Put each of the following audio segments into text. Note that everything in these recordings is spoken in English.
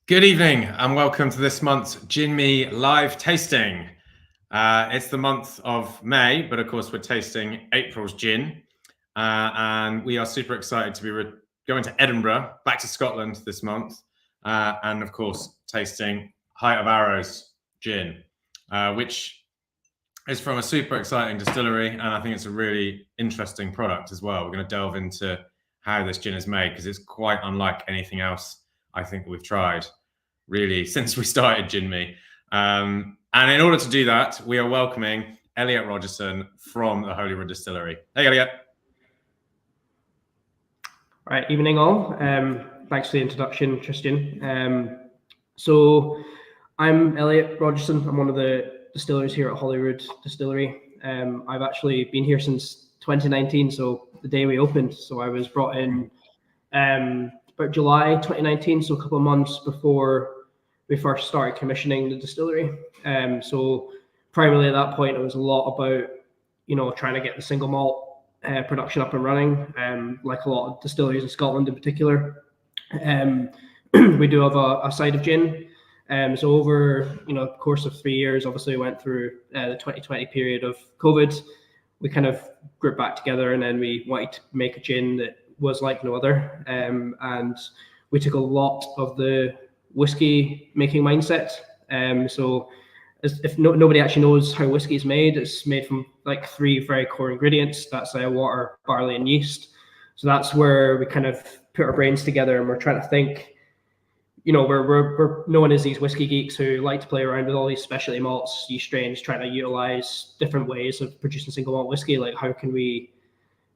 Good evening and welcome to this month's Gin Me live tasting. It's the month of May, but of course we're tasting April's gin. And we are super excited to be going to Edinburgh, back to Scotland this month. And of course, tasting Height of Arrows gin, which is from a super exciting distillery. And I think it's a really interesting product as well. We're going to delve into how this gin is made because it's quite unlike anything else I think we've tried really since we started Gin Me. And in order to do that, we are welcoming Elliot Rogerson from the Holyrood Distillery. Hey, Elliot. Right, evening all. Thanks for the introduction, Christian. So I'm Elliot Rogerson. I'm one of the distillers here at Holyrood Distillery. I've actually been here since 2019, so the day we opened. So I was brought in about July 2019, so a couple of months before we first started commissioning the distillery. So primarily at that point, it was a lot about, trying to get the single malt production up and running, like a lot of distilleries in Scotland in particular. We do have a side of gin. So over, the course of 3 years, obviously we went through the 2020 period of COVID. We kind of grouped back together and then we wanted to make a gin that was like no other. And we took a lot of the whiskey making mindset. So if nobody actually knows how whiskey is made, it's made from like 3 very core ingredients. That's water, barley, and yeast. So that's where we kind of put our brains together and we're trying to think, we're known as these whiskey geeks who like to play around with all these specialty malts, yeast strains, trying to utilize different ways of producing single malt whiskey. Like how can we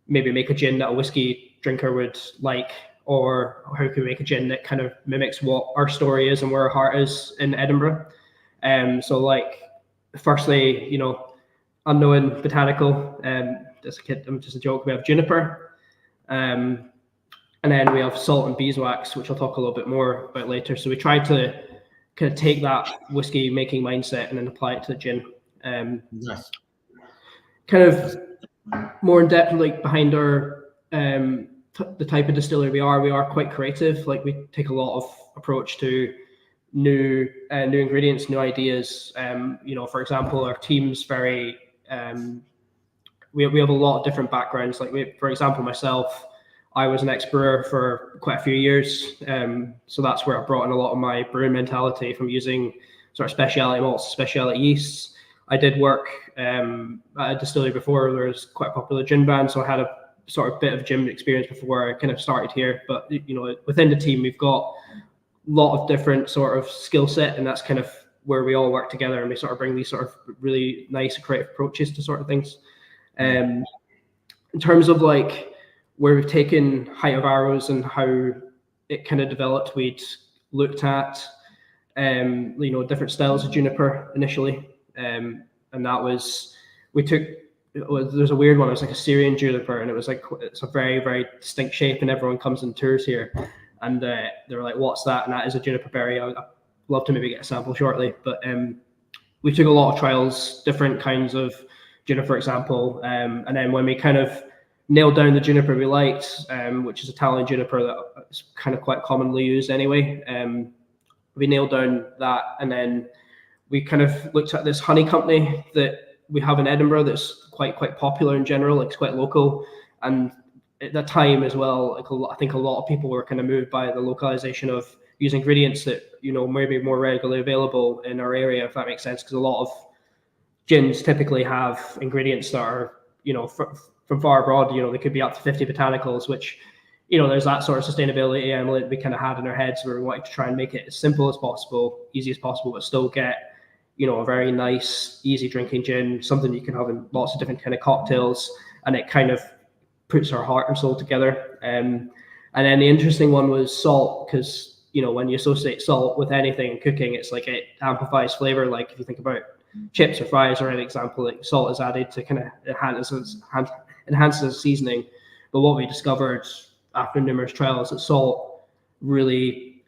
maybe make a gin that a whiskey drinker would like, or how can we make a gin that kind of mimics what our story is and where our heart is in Edinburgh. So like, firstly, unknown botanical, just a joke, we have juniper. And then we have salt and beeswax, which I'll talk a little bit more about later. So we tried to kind of take that whiskey making mindset and then apply it to the gin. Nice. Kind of more in depth, like behind our the type of distillery we are quite creative. Like we take a lot of approach to new ingredients, new ideas. For example, our team's very we have a lot of different backgrounds. Like for example, myself, I was an ex-brewer for quite a few years. So that's where I brought in a lot of my brewing mentality from using sort of specialty malts, specialty yeasts. I did work at a distillery before. There was quite a popular gin brand, so I had a sort of bit of gin experience before I kind of started here. But within the team, we've got a lot of different sort of skill set, and that's kind of where we all work together and we sort of bring these sort of really nice creative approaches to sort of things. In terms of like where we've taken Height of Arrows and how it kind of developed, we'd looked at different styles of juniper initially. And that was, there's a weird one. It was like a Syrian juniper, and it's a very, very distinct shape, and everyone comes on tours here, and they were like, "What's that?" And that is a juniper berry. I'd love to maybe get a sample shortly, but we took a lot of trials, different kinds of juniper, for example, and then when we kind of nailed down the juniper we liked, which is Italian juniper that is kind of quite commonly used anyway, we nailed down that, and then we kind of looked at this honey company that we have in Edinburgh that's quite popular in general. Like it's quite local, and at that time as well, I think a lot of people were kind of moved by the localization of using ingredients that maybe more regularly available in our area, if that makes sense. Because a lot of gins typically have ingredients that are from far abroad. They could be up to 50 botanicals, which there's that sort of sustainability element we kind of had in our heads where we wanted to try and make it as simple as possible, easy as possible, but still get a very nice, easy drinking gin, something you can have in lots of different kind of cocktails, and it kind of puts our heart and soul together. And then the interesting one was salt, because when you associate salt with anything in cooking, it's like it amplifies flavor. Like if you think about chips or fries or an example, like salt is added to kind of enhances seasoning. But what we discovered after numerous trials, that salt really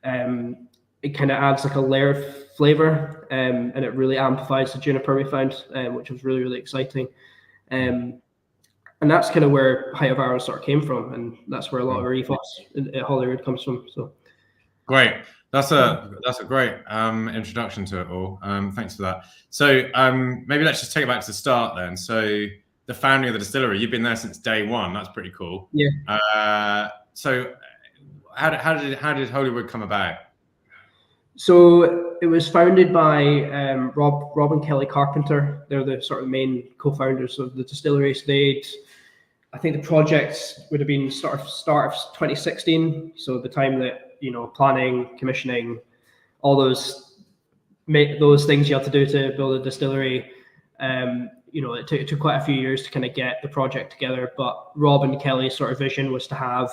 it kind of adds like a layer of flavor, and it really amplifies the juniper we found, which was really, really exciting. And that's kind of where Height of Arrows sort of came from, and that's where a lot of our ethos at Holyrood comes from. So great. That's a great introduction to it all. Thanks for that. So maybe let's just take it back to the start then. So the founding of the distillery, you've been there since day one. That's pretty cool. Yeah. So how did Holyrood come about? So it was founded by Rob and Kelly Carpenter. They're the sort of main co-founders of the distillery. So I think the project would have been start of 2016. So the time that, planning, commissioning, all those things you have to do to build a distillery. It took quite a few years to kind of get the project together. But Rob and Kelly's sort of vision was to have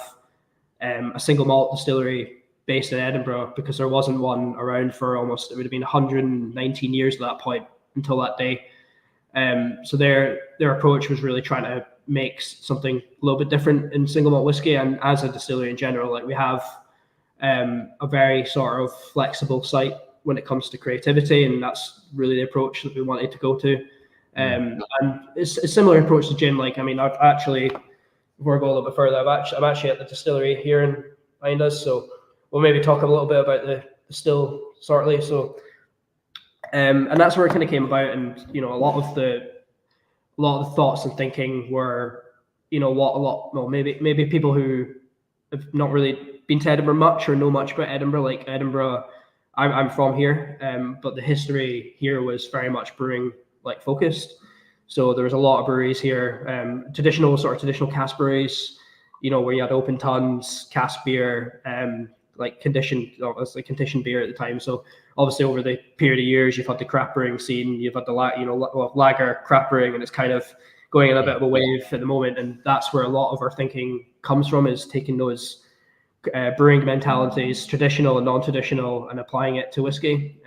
a single malt distillery based in Edinburgh, because there wasn't one around for it would have been 119 years at that point until that day. So their approach was really trying to make something a little bit different in single malt whiskey, and as a distillery in general, like we have a very sort of flexible site when it comes to creativity, and that's really the approach that we wanted to go to. And it's a similar approach to gin. Like, I mean, I've actually, before I go a little bit further, I'm actually at the distillery here in behind us, so we'll maybe talk a little bit about the still shortly. So, and that's where it kind of came about. And a lot of the thoughts and thinking were, maybe people who have not really been to Edinburgh much or know much about Edinburgh. Like Edinburgh, I'm from here, but the history here was very much brewing like focused. So there was a lot of breweries here, traditional cask breweries, where you had open tons, cask beer, like conditioned beer at the time. So obviously over the period of years, you've had the craft brewing scene, you've had the lager craft brewing, and it's kind of going in a bit of a wave at the moment. And that's where a lot of our thinking comes from, is taking those brewing mentalities, traditional and non-traditional, and applying it to whiskey.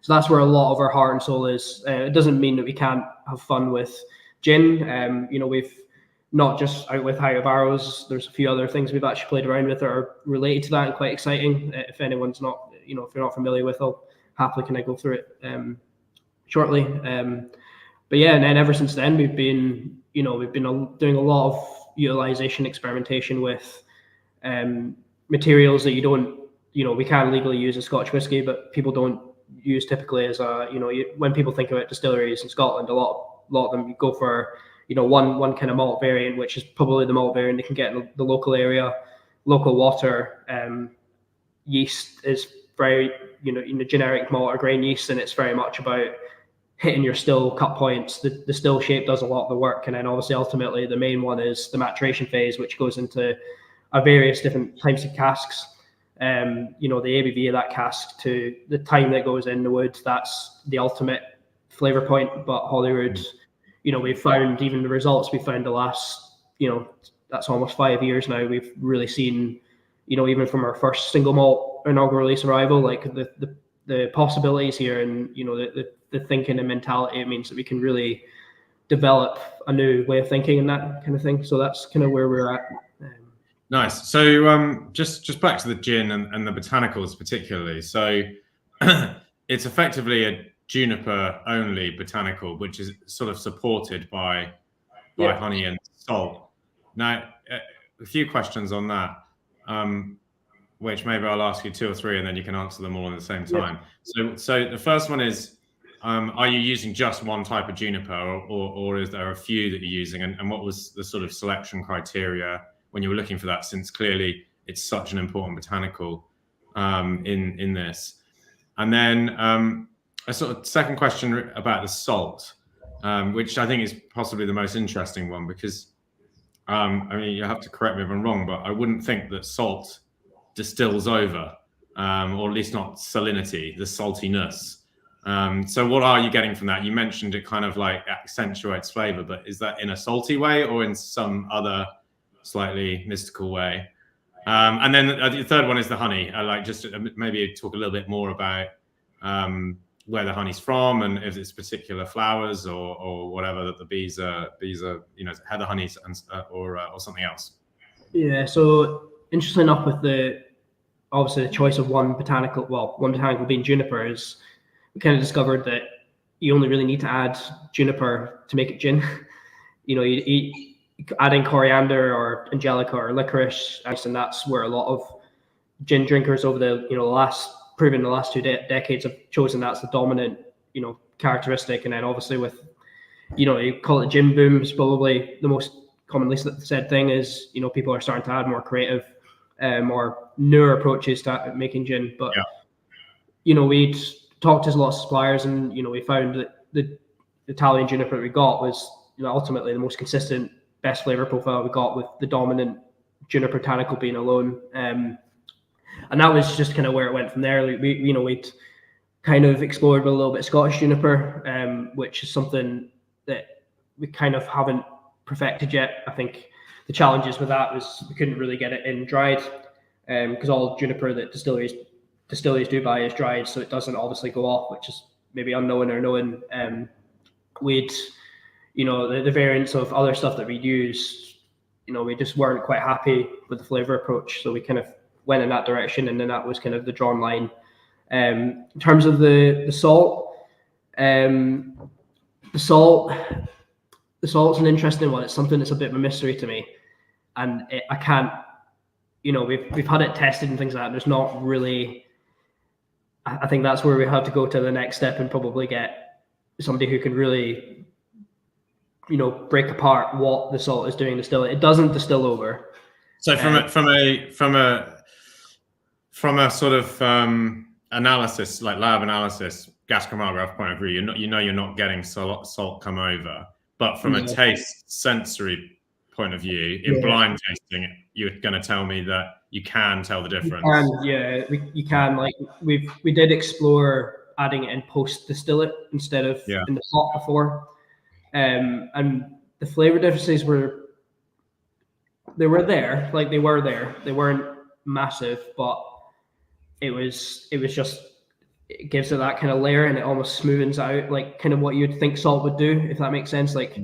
So that's where a lot of our heart and soul is. It doesn't mean that we can't have fun with gin. We've not just out with High Barrows. There's a few other things we've actually played around with that are related to that and quite exciting. If anyone's not, if you're not familiar with, I'll happily can I go through it shortly. But yeah, and then ever since then we've been doing a lot of utilization experimentation with materials that we can legally use as Scotch whiskey, but people don't use typically as when people think about distilleries in Scotland, a lot of them go for one kind of malt variant, which is probably the malt variant they can get in the local area, local water. Yeast is very generic malt or grain yeast, and it's very much about hitting your still cut points. The still shape does a lot of the work, and then obviously ultimately the main one is the maturation phase, which goes into various different types of casks. The ABV of that cask to the time that goes in the wood, that's the ultimate flavor point. But Holyrood, we've found, even the results we found the last, that's almost 5 years now, we've really seen, even from our first single malt inaugural release arrival, like the possibilities here, and the thinking and mentality, it means that we can really develop a new way of thinking and that kind of thing. So that's kind of where we're at. Nice. So just back to the gin and the botanicals particularly. So it's effectively a juniper only botanical, which is sort of supported by honey and salt. Now, a few questions on that, which maybe I'll ask you 2 or 3, and then you can answer them all at the same time. Yeah. So the first one is, are you using just one type of juniper, or is there a few that you're using? And what was the sort of selection criteria when you were looking for that, since clearly it's such an important botanical in this? And then a sort of second question about the salt, which I think is possibly the most interesting one, because you have to correct me if I'm wrong, but I wouldn't think that salt distills over, or at least not salinity, the saltiness. So what are you getting from that? You mentioned it kind of like accentuates flavor, but is that in a salty way or in some other slightly mystical way? And then the third one is the honey. I like just maybe talk a little bit more about where the honey's from, and if it's particular flowers or whatever that the bees are heather honey or something else. Yeah. So interestingly enough, with obviously the choice of one botanical being juniper, is we kind of discovered that you only really need to add juniper to make it gin. Adding coriander or angelica or licorice, and that's where a lot of gin drinkers over the last 2 decades have chosen that's the dominant characteristic. And then obviously with you call it gin boom, is probably the most commonly said thing is people are starting to add more creative or newer approaches to making gin. But we'd talked to a lot of suppliers, and we found that the Italian juniper we got was ultimately the most consistent, best flavor profile we got, with the dominant juniper botanical bean alone. And that was just kind of where it went from there. We'd kind of explored with a little bit of Scottish juniper, which is something that we kind of haven't perfected yet. I think the challenges with that was we couldn't really get it in dried, because all juniper that distilleries do buy is dried, so it doesn't obviously go off, which is maybe unknown or known. We'd the variants of other stuff that we used, we just weren't quite happy with the flavor approach, so we kind of went in that direction, and then that was kind of the drawn line. In terms of the salt, the salt's an interesting one. It's something that's a bit of a mystery to me, and I can't, we've had it tested and things like that. There's not really. I think that's where we have to go to the next step and probably get somebody who can really, break apart what the salt is doing distill. It doesn't distill over. So from a sort of analysis, like lab analysis, gas chromatograph point of view, you're not getting salt come over. But from a taste sensory point of view, in blind tasting, you're going to tell me that you can tell the difference. You can. Like we did explore adding it in post distill it instead of in the pot before, and the flavor differences were there. Like they were there. They weren't massive, but it was just, it gives it that kind of layer, and it almost smoothens out like kind of what you'd think salt would do, if that makes sense. Like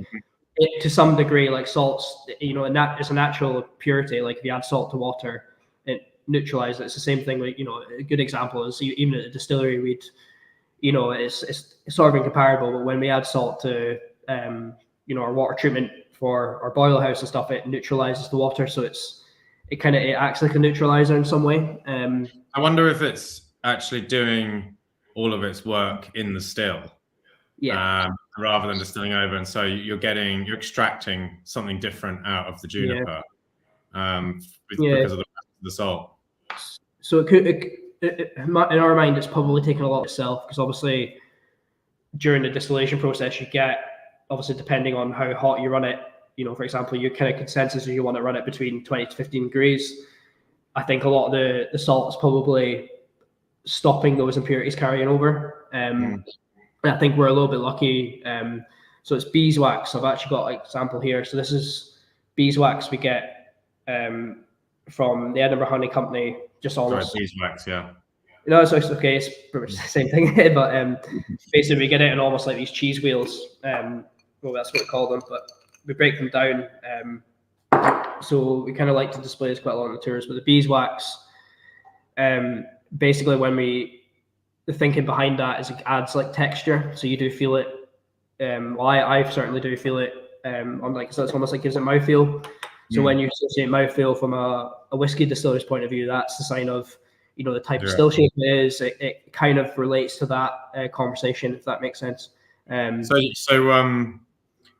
it, to some degree, like salts, it's a natural purity. Like if you add salt to water, it neutralizes. It's the same thing. Like a good example is even at the distillery, we'd it's sort of incomparable, but when we add salt to our water treatment for our boil house and stuff, it neutralizes the water, so it acts like a neutralizer in some way. I wonder if it's actually doing all of its work in the still, rather than distilling over, and so you're extracting something different out of the juniper, because of the salt. So in our mind, it's probably taken a lot of itself, because obviously during the distillation process, you get, obviously depending on how hot you run it, for example, your kind of consensus is you want to run it between 20 to 15 degrees. I think a lot of the salt is probably stopping those impurities carrying over. And I think we're a little bit lucky. So it's beeswax. I've actually got an example here. So this is beeswax we get from the Edinburgh Honey Company. Just almost. Sorry, beeswax, yeah. No, it's okay. It's pretty much the same thing. But basically, we get it in almost like these cheese wheels. Well, that's what we call them. But we break them down. So we kind of like to display this quite a lot on the tours. But the beeswax, basically, the thinking behind that is it adds like texture. So you do feel it. I certainly do feel it. So it's almost like gives it mouthfeel. So when you associate mouthfeel from a whiskey distiller's point of view, that's the sign of the type of still shape it is. It kind of relates to that conversation, if that makes sense. So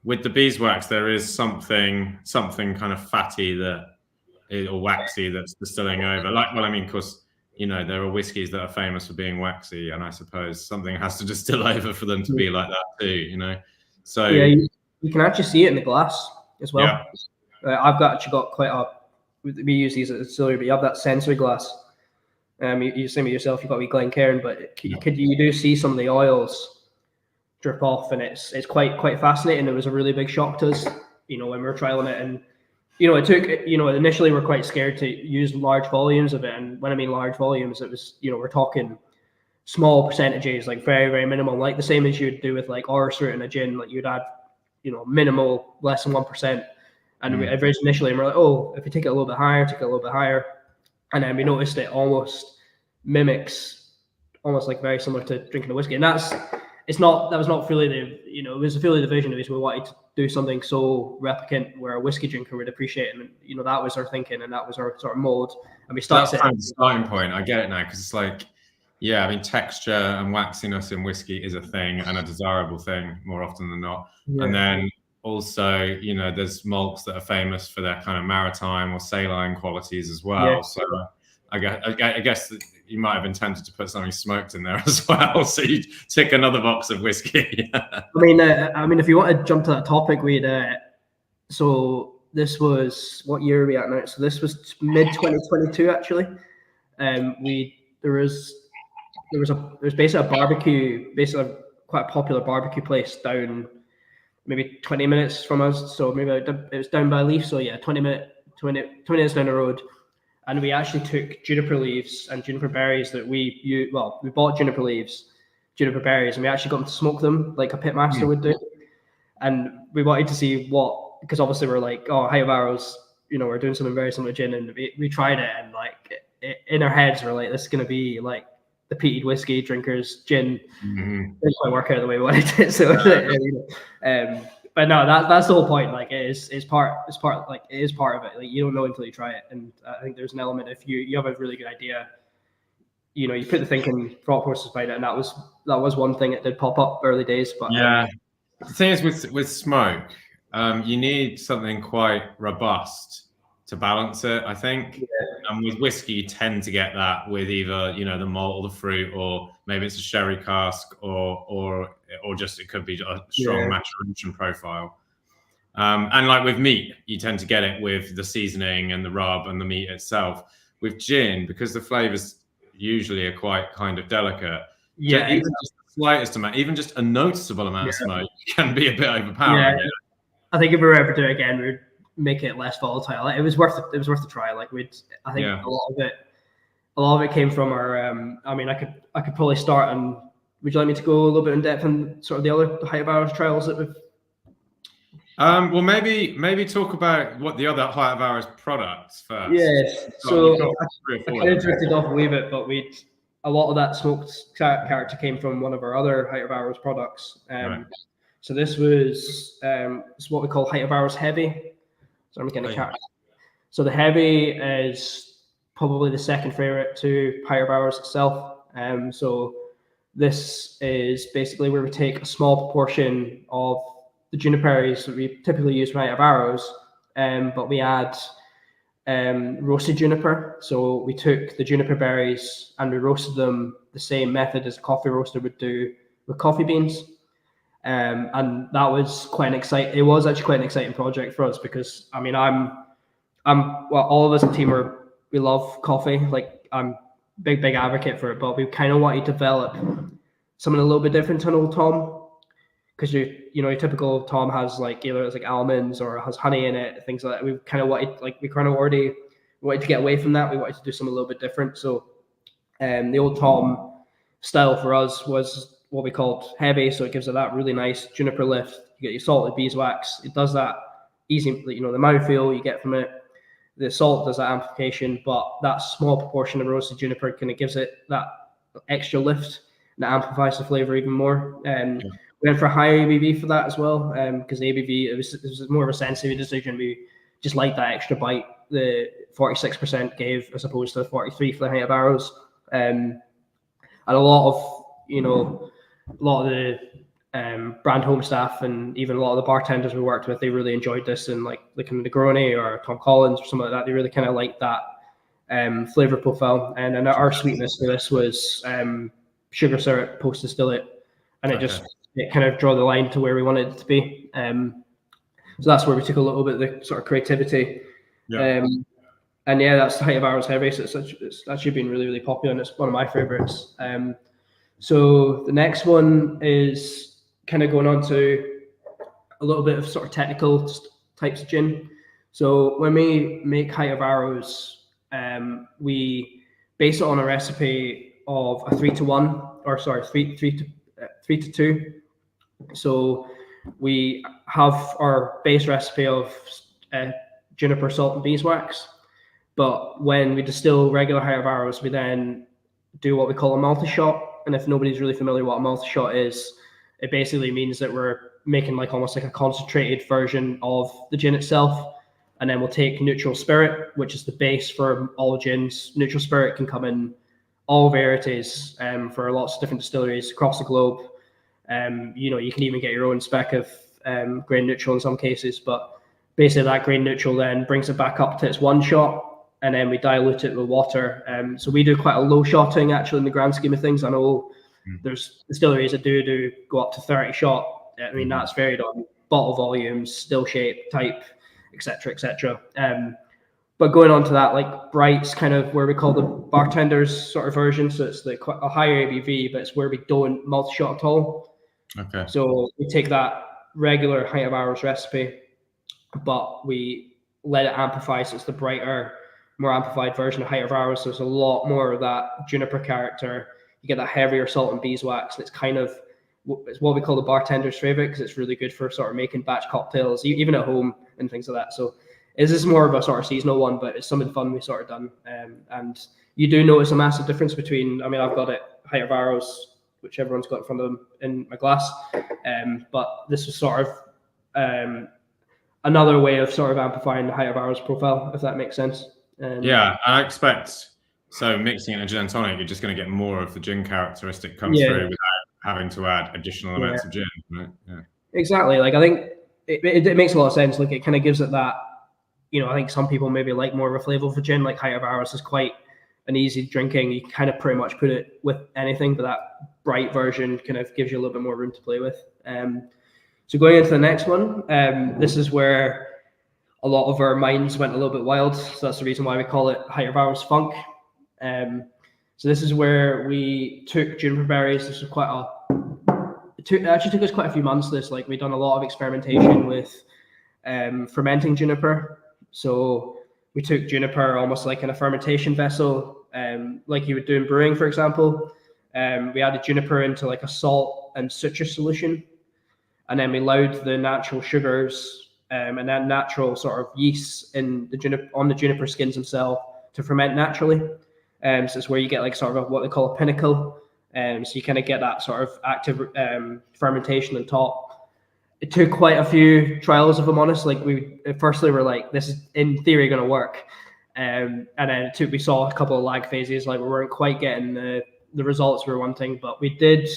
with the beeswax, there is something kind of fatty or waxy that's distilling over. Of course, there are whiskies that are famous for being waxy, and I suppose something has to distill over for them to be like that too. So you can actually see it in the glass as well. Yeah. I've actually got quite we use these at the distillery, but you have that sensory glass. You see it yourself, you've got to be Glencairn, but you do see some of the oils drip off, and it's quite fascinating. It was a really big shock to us, when we were trialing it, and it took, initially we're quite scared to use large volumes of it, and when I mean large volumes, it was, we're talking small percentages, like very, very minimal, like the same as you'd do with like Orris root in a gin, like you'd add, minimal, less than 1%. And initially, we're like, oh, if you take it a little bit higher, and then we noticed it almost mimics, almost like very similar to drinking a whiskey. And that was not fully it was fully the vision of it. We wanted to do something so replicant where a whiskey drinker would appreciate it. And, you know, that was our thinking and that was our sort of mold. And we started. That's kind of the starting point. I get it now, because it's like, yeah, I mean, texture and waxiness in whiskey is a thing and a desirable thing more often than not. Yeah. And then also, you know, there's malts that are famous for their kind of maritime or saline qualities as well. Yeah. So I guess that you might have intended to put something smoked in there as well. So you tick another box of whiskey. I mean, if you want to jump to that topic, so this was, what year are we at now? So this was mid 2022 actually. There was basically a barbecue, basically quite a popular barbecue place down maybe 20 minutes from us. So maybe it was down by Leaf. So yeah, 20 minutes down the road. And we actually took juniper leaves and juniper berries that we bought juniper leaves, juniper berries, and we actually got them to smoke them like a pitmaster would do. And we wanted to see because obviously we're like, oh, High Barrows, you know, we're doing something very similar to gin, and we tried it, and like in our heads we're like, this is going to be like the peated whiskey drinkers gin. Didn't quite work out the way we wanted it. So, but no, that's the whole point. Like, it is part of it. Like, you don't know until you try it, and I think there's an element, if you have a really good idea, you know, you put the thinking thought process behind it, and that was one thing that did pop up early days. But yeah, the thing is with smoke, you need something quite robust to balance it, I think. Yeah. And with whiskey, you tend to get that with either, you know, the malt or the fruit, or maybe it's a sherry cask, or just it could be a strong maturation profile. And like with meat, you tend to get it with the seasoning and the rub and the meat itself. With gin, because the flavors usually are quite kind of delicate. Yeah, so even just the slightest amount, even just a noticeable amount of smoke can be a bit overpowering. Yeah. I think if we were ever to do it again, we'd make it less volatile. It was worth the try. Like, I think a lot of it came from our. I mean, I could probably start. And would you like me to go a little bit in depth on sort of the other High Barrows trials that we've? Well, maybe talk about what the other High Barrows products first. Yes. So I kind of drifted off a wee bit, but a lot of that smoked character came from one of our other High Barrows products. Right. So this was it's what we call High Barrows Heavy. So I'm getting a cat. So the Heavy is probably the second favorite to High Barrows itself. So this is basically where we take a small proportion of the juniperberries that we typically use for High Barrows, but we add roasted juniper. So we took the juniper berries and we roasted them the same method as a coffee roaster would do with coffee beans. And that was quite it was actually quite an exciting project for us, because I mean, all of us in the team we love coffee. Like, I'm big advocate for it, but we kind of want to develop something a little bit different to an Old Tom, because your typical Tom has like either it's like almonds or has honey in it, things like that. We kind of wanted to get away from that. We wanted to do something a little bit different. So the Old Tom style for us was what we called Heavy. So it gives it that really nice juniper lift. You get your salted beeswax. It does that easy, you know, the mouthfeel you get from it. The salt does that amplification, but that small proportion of roasted juniper kind of gives it that extra lift and it amplifies the flavor even more. We went for higher ABV for that as well, because the ABV, it was more of a sensitive decision. We just liked that extra bite the 46% gave, as opposed to 43 for the High Barrows. And a lot of the brand home staff and even a lot of the bartenders we worked with, they really enjoyed this, and like the Negroni or Tom Collins or something like that, they really kind of liked that flavor profile. And then our sweetness for this was sugar syrup post distillate, and it kind of draw the line to where we wanted it to be. So that's where we took a little bit of the sort of creativity. Yeah. And yeah, that's the High Barrows Heavy. So it's actually been really, really popular, and it's one of my favorites. So the next one is kind of going on to a little bit of sort of technical types of gin. So when we make High Barrows, we base it on a recipe of a 3 to 2. So we have our base recipe of juniper, salt, and beeswax. But when we distill regular High Barrows, we then do what we call a multi-shot. And if nobody's really familiar what a multi-shot is, it basically means that we're making like almost like a concentrated version of the gin itself. And then we'll take neutral spirit, which is the base for all gins. Neutral spirit can come in all varieties for lots of different distilleries across the globe. You can even get your own spec of grain neutral in some cases, but basically that grain neutral then brings it back up to its one shot, and then we dilute it with water. So we do quite a low shotting actually in the grand scheme of things. I know there's distilleries that do go up to 30 shot. I mean, that's varied on bottle volumes, still shape, type, etc. But going on to that, like Bright's kind of where we call the bartender's sort of version. So it's quite a higher ABV, but it's where we don't multi-shot at all. Okay. So we take that regular height of hours recipe, but we let it amplify. So it's the brighter, more amplified version of height of hours. So there's a lot more of that juniper character. You get that heavier salt and beeswax, and it's what we call the bartender's favorite because it's really good for sort of making batch cocktails, even at home and things like that. So this is more of a sort of seasonal one, but it's some of the fun we sort of done. And you do notice a massive difference between, I mean, I've got it height of arrows, which everyone's got in front of them in my glass. But this was sort of another way of sort of amplifying the height of arrows profile, if that makes sense. Yeah, I expect, so mixing it in a gin and tonic, you're just going to get more of the gin characteristic come through without having to add additional amounts of gin, right? Yeah. Exactly. Like I think it makes a lot of sense. Like it kind of gives it that, I think some people maybe like more of a flavor for gin. Like height of hours is quite an easy drinking. You kind of pretty much put it with anything, but that bright version kind of gives you a little bit more room to play with. So going into the next one, this is where a lot of our minds went a little bit wild. So that's the reason why we call it height of hours funk. So this is where we took juniper berries. This was it actually took us quite a few months. We've done a lot of experimentation with fermenting juniper. So we took juniper almost like in a fermentation vessel, like you would do in brewing, for example. We added juniper into like a salt and citrus solution, and then we allowed the natural sugars and that natural sort of yeast in the juniper skins themselves to ferment naturally. So it's where you get like sort of what they call a pinnacle. So you kind of get that sort of active fermentation on top. It took quite a few trials, if I'm honest. Like we were like, this is in theory going to work. And then we saw a couple of lag phases, like we weren't quite getting the results we were wanting, but we did,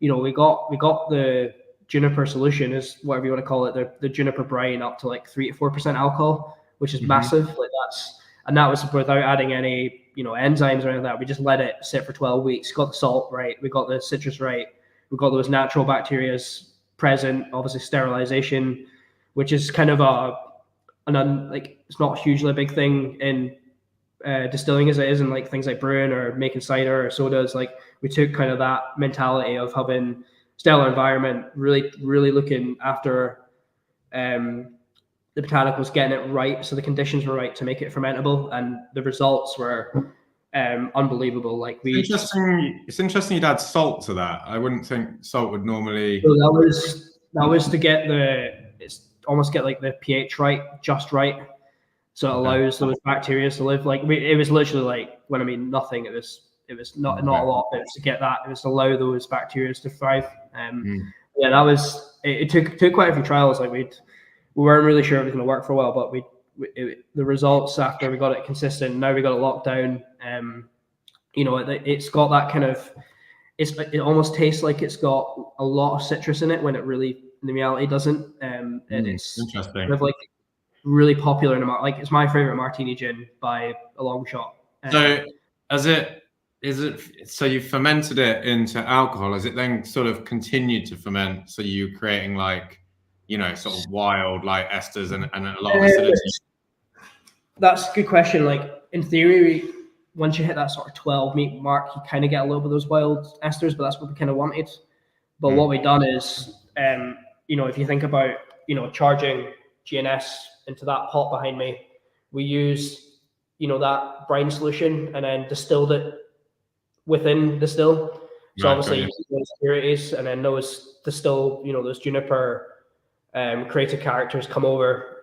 we got the juniper solution, is whatever you want to call it, the juniper brine up to like 3 to 4% alcohol, which is massive. Like that was without adding any, enzymes or anything like that. We just let it sit for 12 weeks, got the salt right, we got the citrus right, we got those natural bacterias present, obviously sterilization, which is kind of it's not hugely a big thing in distilling as it is in like things like brewing or making cider or sodas. Like we took kind of that mentality of having stellar environment, really, really looking after the botanicals, getting it right, so the conditions were right to make it fermentable, and the results were unbelievable. Like it's interesting you'd add salt to that. I wouldn't think salt would normally. So that was to get almost get like the pH just right, so it allows those bacteria to live. Like it was literally like, when I mean nothing, it was not a lot, but it was to get that, it was to allow those bacteria to thrive. Yeah, that was it. Took quite a few trials. Like we weren't really sure it was going to work for a while, but the results after we got it consistent, now we got it locked down. It's got that kind of, it almost tastes like it's got a lot of citrus in it when it really in reality doesn't. And it's interesting. Kind of like really popular in the market. Like it's my favorite martini gin by a long shot. So so you fermented it into alcohol? Is it then sort of continued to ferment? So you creating like, sort of wild like esters and a lot of acidity? That's a good question. Like in theory, once you hit that sort of 12 meat mark, you kind of get a little bit of those wild esters, but that's what we kind of wanted. But what we've done is, if you think about, charging GNS into that pot behind me, we used, that brine solution and then distilled it within the still. So obviously those purities, and then those distill, those juniper creative characters come over.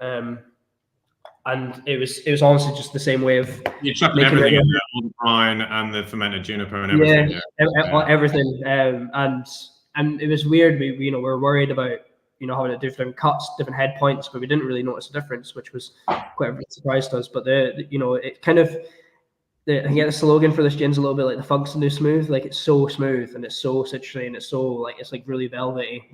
And it was honestly just the same way of you're chucking everything in there, all the brine and the fermented juniper and everything. Everything. And it was weird. We were worried about having it different cuts, different head points, but we didn't really notice a difference, which was quite a big surprise to us. But it kind of, I think the slogan for this gin's a little bit like the Funk's the new smooth. Like, it's so smooth and it's so citrusy and it's like really velvety.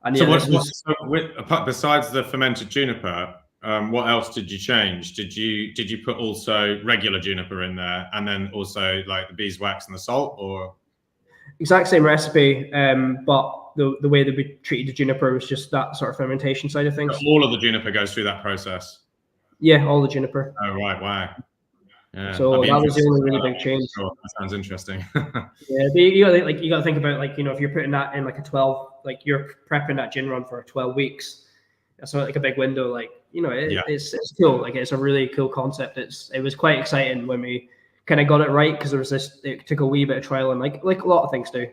And so yeah, besides the fermented juniper, what else did you change? Did you put also regular juniper in there, and then also like the beeswax and the salt, or exact same recipe, but the way that we treated the juniper was just that sort of fermentation side of things. All of the juniper goes through that process? Yeah, all the juniper. Oh right, wow. Yeah, so that was the only really big change. Sure. That sounds interesting. Yeah, you got to think about, like, if you're putting that in like a 12, like you're prepping that gin run for 12 weeks. That's like a big window. Like, it's cool. Like, it's a really cool concept. It was quite exciting when we kind of got it right, because it took a wee bit of trial, and like a lot of things do.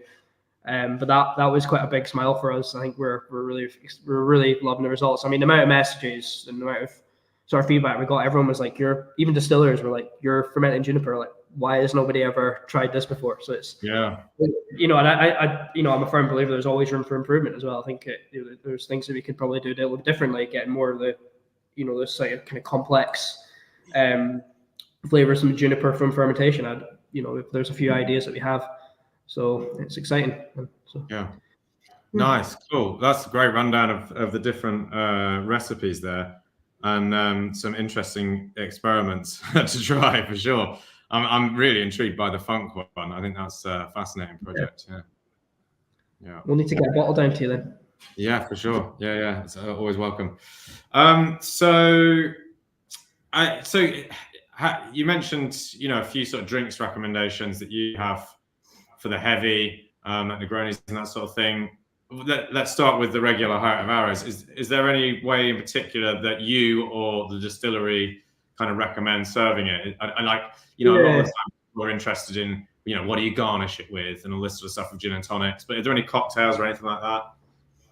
But that was quite a big smile for us. I think we're really loving the results. I mean, the amount of messages and the amount of sort of feedback we got, everyone was like, even distillers were like, you're fermenting juniper. Like, why has nobody ever tried this before? So it's, and I'm a firm believer there's always room for improvement as well. I think there's things that we could probably do a little bit differently, getting more of the, this kind of complex flavors from juniper from fermentation. There's a few ideas that we have, so it's exciting. Nice, cool. That's a great rundown of the different recipes there, and some interesting experiments to try for sure. I'm really intrigued by the funk one. I think that's a fascinating project. Yeah. We'll need to get a bottle down to you then. Yeah, for sure. Yeah. It's always welcome. So you mentioned, a few sort of drinks recommendations that you have for the heavy, like Negronis and that sort of thing. Let's start with the regular height of arrows. Is there any way in particular that you or the distillery kind of recommend serving it? I like, a lot of the time we're interested in, what do you garnish it with and all this sort of stuff with gin and tonics. But are there any cocktails or anything like that?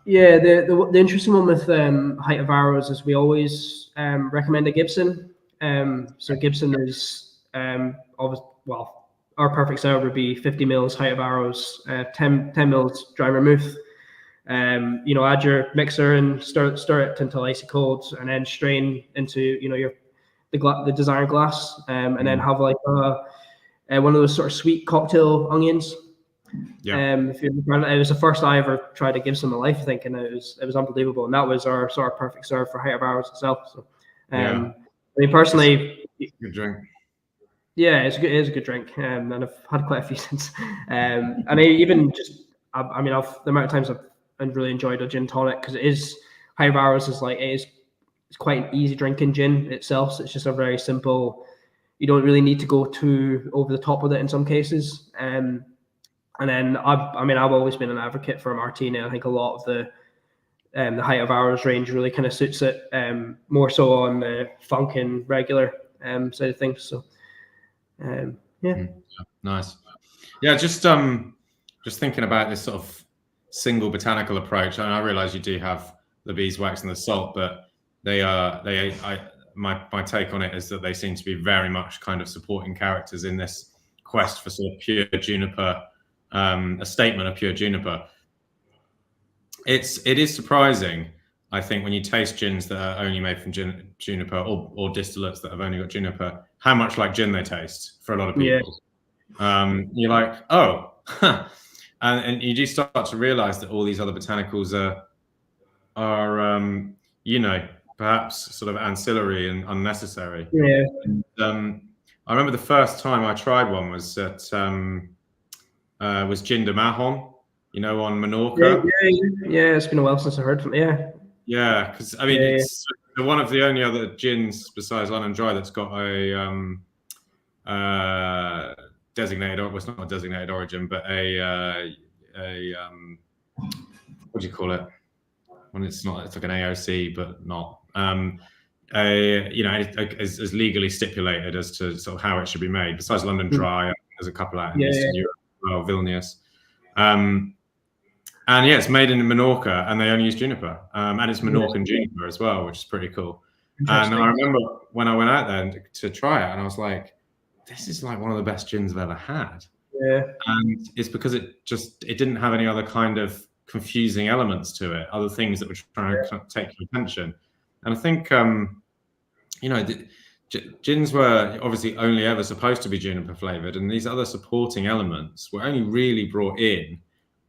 Yeah, the interesting one with height of arrows is we always recommend a Gibson. So Gibson is our perfect sour would be 50 mils height of arrows, 10 mils dry vermouth. Add your mixer and stir it until icy cold, and then strain into the desired glass, and then have like one of those sort of sweet cocktail onions. It was the first I ever tried a Gibson in my life, I think, and it was unbelievable. And that was our sort of perfect serve for height of arrows itself. So, I mean, personally, good drink. Yeah, it is a good drink, and I've had quite a few since. And the amount of times I've really enjoyed a gin tonic, because height of arrows it's quite an easy drinking gin itself. So it's just a very simple. You don't really need to go too over the top with it in some cases. And then I've always been an advocate for a martini. I think a lot of the height of arrows range really kind of suits it, more so on the funk and regular side of things. So nice. Yeah, just thinking about this sort of single botanical approach, and I realize you do have the beeswax and the salt, but my take on it is that they seem to be very much kind of supporting characters in this quest for sort of pure juniper, a statement of pure juniper. It is surprising, I think, when you taste gins that are only made from juniper, or distillates that have only got juniper, how much like gin they taste for a lot of people. You're like, oh, and you do start to realize that all these other botanicals are perhaps sort of ancillary and unnecessary. And, I remember the first time I tried one was at was Gin de Mahon, on Menorca. Yeah, it's been a while since I heard from it. Yeah, because I mean, it's one of the only other gins besides London Dry that's got a designated, well, it's not a designated origin, but a what do you call it? When it's not, it's like an AOC, but not. As legally stipulated as to sort of how it should be made. Besides London Dry, there's a couple out in Eastern Europe as well, Vilnius. And it's made in Menorca, and they only use juniper, and it's Menorcan juniper as well, which is pretty cool. And I remember when I went out there to try it, and I was like, "This is like one of the best gins I've ever had." Yeah, and it's because it didn't have any other kind of confusing elements to it, other things that were trying to take your attention. And I think, you know, gins were obviously only ever supposed to be juniper flavored, and these other supporting elements were only really brought in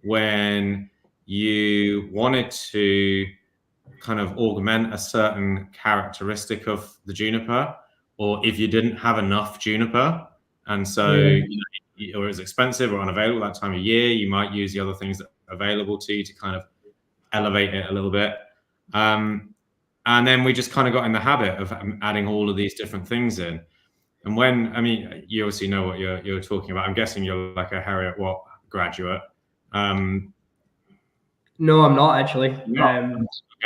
when you wanted to kind of augment a certain characteristic of the juniper, or if you didn't have enough juniper, and so you know, or it was expensive or unavailable that time of year, you might use the other things that are available to you to kind of elevate it a little bit. And then we just kind of got in the habit of adding all of these different things in. And when, I mean, you obviously know what you're talking about. I'm guessing you're like a Harriet Watt graduate. No, I'm not actually. Okay.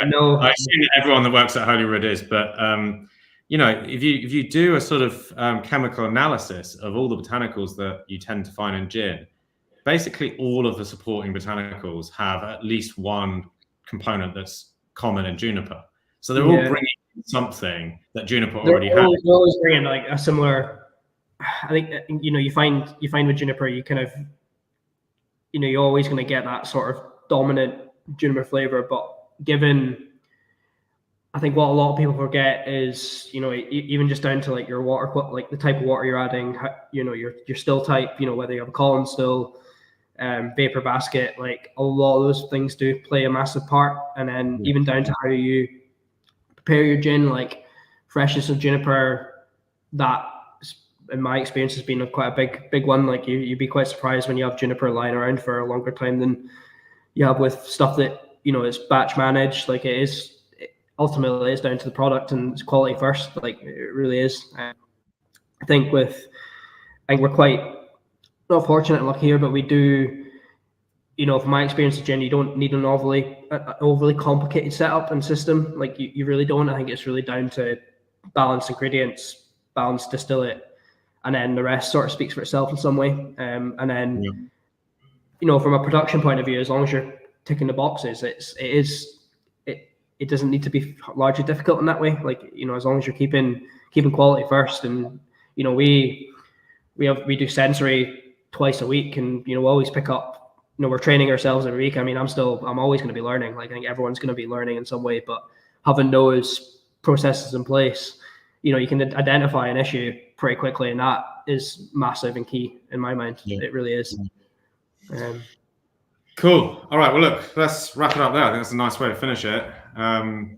No, I assume that everyone that works at Holyrood is, but you know, if you do a sort of chemical analysis of all the botanicals that you tend to find in gin, basically all of the supporting botanicals have at least one component that's common in juniper. So they're all bringing something that juniper already has. They're always bringing like a similar. I think you know, you find with juniper, you kind of, you know, you're always going to get that sort of dominant juniper flavor. But given, I think what a lot of people forget is, you know, even just down to like your water, like the type of water you're adding, you know, your still type, you know, whether you have a column still, vapor basket, like a lot of those things do play a massive part. And then even down to how you prepare your gin, like freshness of juniper, that in my experience has been quite a big one. Like you'd be quite surprised when you have juniper lying around for a longer time than you have with stuff that, you know, is batch managed. Like it ultimately is down to the product and it's quality first. Like it really is. I think we're quite not fortunate and lucky here, but we do, you know, from my experience of gin, you don't need an overly complicated setup and system. Like you really don't. I think it's really down to balanced ingredients, balanced distillate, and then the rest sort of speaks for itself in some way. And then, you know, from a production point of view, as long as you're ticking the boxes, it doesn't need to be largely difficult in that way. Like, you know, as long as you're keeping quality first, and you know, we do sensory twice a week, and you know, we always pick up. You know, we're training ourselves every week. I mean, I'm always going to be learning. Like I think everyone's going to be learning in some way, but having those processes in place, you know, you can identify an issue pretty quickly, and that is massive and key in my mind. It really is. Cool. All right. Well, look, let's wrap it up there. I think that's a nice way to finish it. A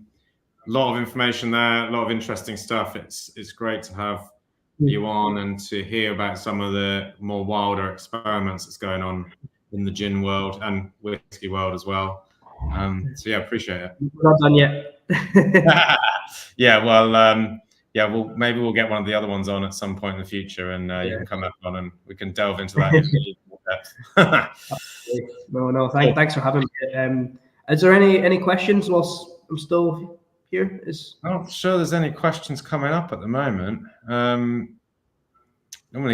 lot of information there, a lot of interesting stuff. It's great to have you on and to hear about some of the more wilder experiments that's going on in the gin world and whiskey world as well. So yeah, appreciate it. We're not done yet. Yeah. Well, maybe we'll get one of the other ones on at some point in the future, and you can come up on and we can delve into that in more depth. No. Thanks for having me. Is there any questions whilst I'm still here? I'm not sure there's any questions coming up at the moment. Normally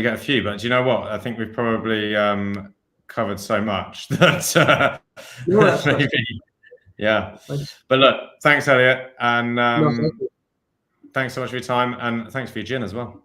get a few, but do you know what? I think we've probably covered so much that maybe, yeah. But look, thanks, Elliot, and thanks so much for your time, and thanks for your gin as well.